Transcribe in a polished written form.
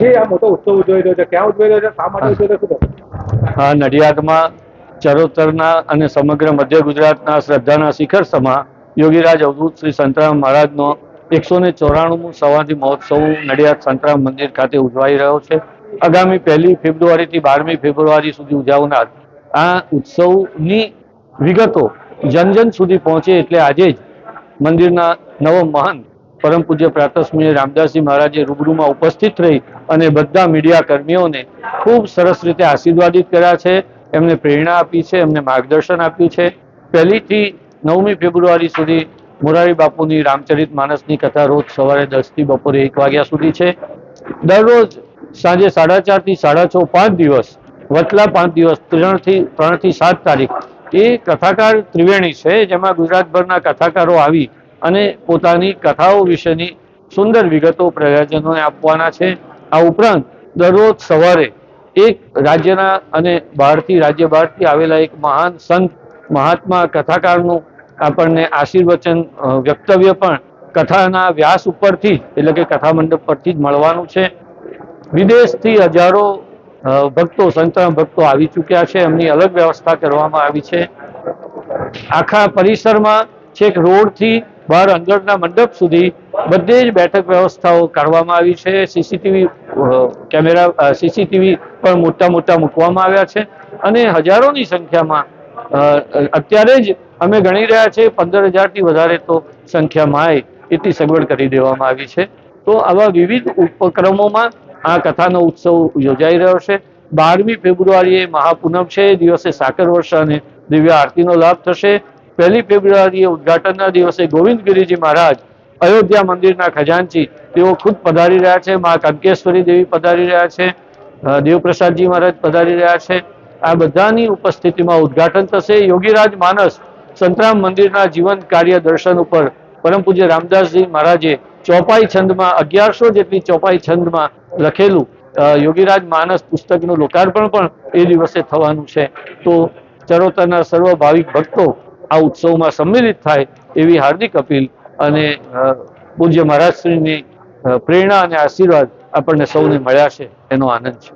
આ મોટો ઉત્સવ ઉજવાઈ રહ્યો છે, ક્યાં ઉજવાઈ રહ્યો છે, શા માટે ઉજવાઈ રહ્યો છે? નડિયાદમાં ચરોતરના અને સમગ્ર મધ્ય ગુજરાતના શ્રદ્ધાના શિખર સમા યોગીરાજ અવધૂત શ્રી સંતરામ મહારાજનો 194મું સવાધી મહોત્સવ નડિયાદ સંતરામ મંદિર ખાતે ઉજવાઈ રહ્યો છે. આગામી 1 ફેબ્રુઆરીથી 12મી ફેબ્રુઆરી સુધી ઉજવનાર આ ઉત્સવની વિગતો જન જન સુધી પહોંચે એટલે આજે જ મંદિરના નવ મહંત પરમ પૂજ્ય પ્રાતસ્મરીય રામદાસજી મહારાજે રૂબરૂમાં ઉપસ્થિત રહી અને બધા મીડિયા કર્મીઓને ખૂબ સરસ રીતે આશીર્વાદિત કર્યા છે, એમને પ્રેરણા આપી છે, એમને માર્ગદર્શન આપ્યું છે. 1 થી 9મી ફેબ્રુઆરી સુધી મોરારી બાપુની રામચરિત માનસની કથા રોજ સવારે 10 થી બપોરે 1 વાગ્યા સુધી છે. દરરોજ સાંજે 4:30 થી 6:30 5 દિવસ, વચલા 5 દિવસ 3 થી 7 તારીખ એ કથાકાર ત્રિવેણી છે, જેમાં ગુજરાતભરના કથાકારો આવી અને પોતાની કથાઓ વિશેની સુંદર વિગતો પ્રજાજનોને આપવાના છે. આ ઉપરાંત દરરોજ સવારે એક રાજ્યના અને રાજ્ય બહારથી આવેલા એક મહાન સંત મહાત્મા કથાકારનું આપણને આશીર્વચન વક્તવ્ય પણ કથાના વ્યાસ ઉપરથી એટલે કે કથા મંડપ પરથી જ મળવાનું છે. વિદેશથી હજારો ભક્તો સંતરામ ભક્તો આવી ચૂક્યા છે, એમની અલગ વ્યવસ્થા કરવામાં આવી છે. આખા પરિસરમાં છેક રોડથી બહાર અંદરના મંડપ સુધી બધે જ બેઠક વ્યવસ્થાઓ કરવામાં આવી છે. સીસીટીવી પણ મોટા મૂકવામાં આવ્યા છે અને હજારોની સંખ્યામાં અત્યારે જ અમે ગણી રહ્યા છે 15,000થી વધારે તો સંખ્યામાં આવે એટલી સગવડ કરી દેવામાં આવી છે. તો આવા વિવિધ ઉપક્રમોમાં આ કથાનો ઉત્સવ યોજાઈ રહ્યો છે. 12મી ફેબ્રુઆરીએ મહાપૂનમ છે, એ દિવસે સાકર વર્ષા અને દિવ્ય આરતીનો લાભ થશે. 1 ફેબ્રુઆરીએ ઉદઘાટનના દિવસે ગોવિંદગીરીજી મહારાજ અયોધ્યા મંદિરના ખજાનચી તેઓ ખુદ પધારી રહ્યા છે, મા કંકેશ્વરી દેવી પધારી રહ્યા છે, દેવપ્રસાદજી મહારાજ પધારી રહ્યા છે. આ બધાની ઉપસ્થિતિમાં ઉદઘાટન થશે. યોગીરાજ માનસ સંતરામ મંદિરના જીવન કાર્ય દર્શન ઉપર પરમ પૂજ્ય રામદાસજી મહારાજે ચોપાઈ છંદમાં 1100 જેટલી ચોપાઈ છંદમાં લખેલું યોગીરાજ માનસ પુસ્તકનું લોકાર્પણ પણ એ દિવસે થવાનું છે. તો ચરોતરના સર્વ ભાવિક ભક્તો આ ઉત્સવમાં સંમિલિત થાય એવી હાર્દિક અપીલ અને પૂજ્ય મહારાજશ્રીની પ્રેરણા અને આશીર્વાદ આપણને સૌને મળ્યા છે એનો આનંદ છે.